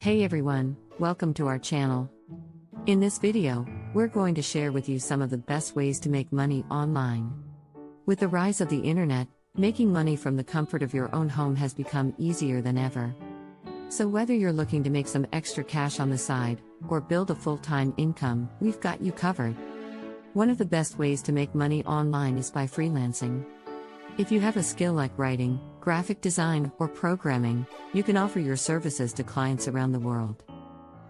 Hey everyone, welcome to our channel. In this video, we're going to share with you some of the best ways to make money online. With the rise of the internet, making money from the comfort of your own home has become easier than ever. So whether you're looking to make some extra cash on the side, or build a full-time income, we've got you covered. One of the best ways to make money online is by freelancing. If you have a skill like writing, graphic design, or programming, you can offer your services to clients around the world.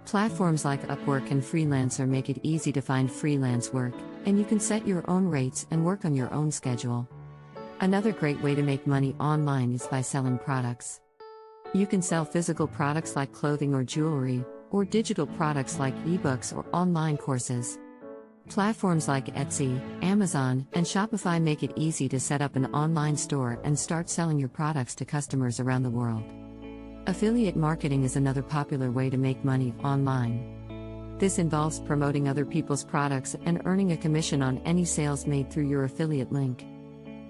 Platforms like Upwork and Freelancer make it easy to find freelance work, and you can set your own rates and work on your own schedule. Another great way to make money online is by selling products. You can sell physical products like clothing or jewelry, or digital products like ebooks or online courses. Platforms like Etsy, Amazon, and Shopify make it easy to set up an online store and start selling your products to customers around the world. Affiliate marketing is another popular way to make money online. This involves promoting other people's products and earning a commission on any sales made through your affiliate link.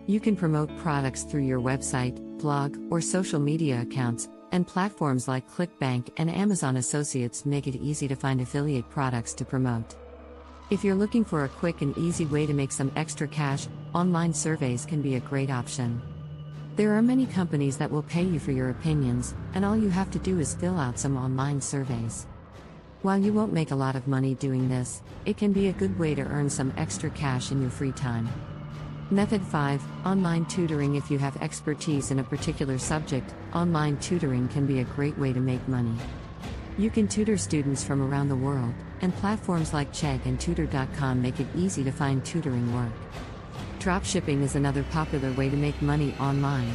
You can promote products through your website, blog, or social media accounts, and platforms like ClickBank and Amazon Associates make it easy to find affiliate products to promote. If you're looking for a quick and easy way to make some extra cash, online surveys can be a great option. There are many companies that will pay you for your opinions, and all you have to do is fill out some online surveys. While you won't make a lot of money doing this, it can be a good way to earn some extra cash in your free time. Method 5. Online tutoring. If you have expertise in a particular subject, online tutoring can be a great way to make money. You can tutor students from around the world, and platforms like Chegg and Tutor.com make it easy to find tutoring work. Dropshipping is another popular way to make money online.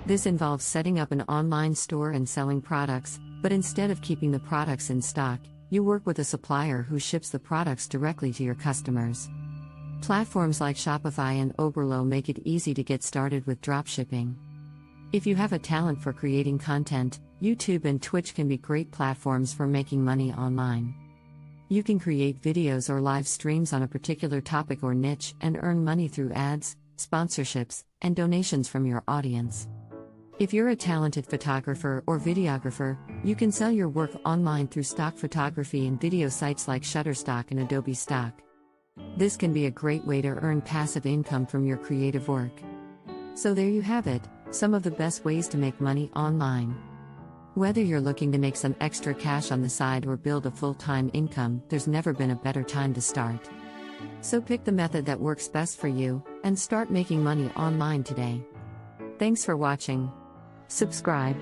This involves setting up an online store and selling products, but instead of keeping the products in stock, you work with a supplier who ships the products directly to your customers. Platforms like Shopify and Oberlo make it easy to get started with dropshipping. If you have a talent for creating content, YouTube and Twitch can be great platforms for making money online. You can create videos or live streams on a particular topic or niche and earn money through ads, sponsorships, and donations from your audience. If you're a talented photographer or videographer, you can sell your work online through stock photography and video sites like Shutterstock and Adobe Stock. This can be a great way to earn passive income from your creative work. So there you have it, some of the best ways to make money online. Whether you're looking to make some extra cash on the side or build a full-time income, there's never been a better time to start. So pick the method that works best for you, and start making money online today. Thanks for watching. Subscribe.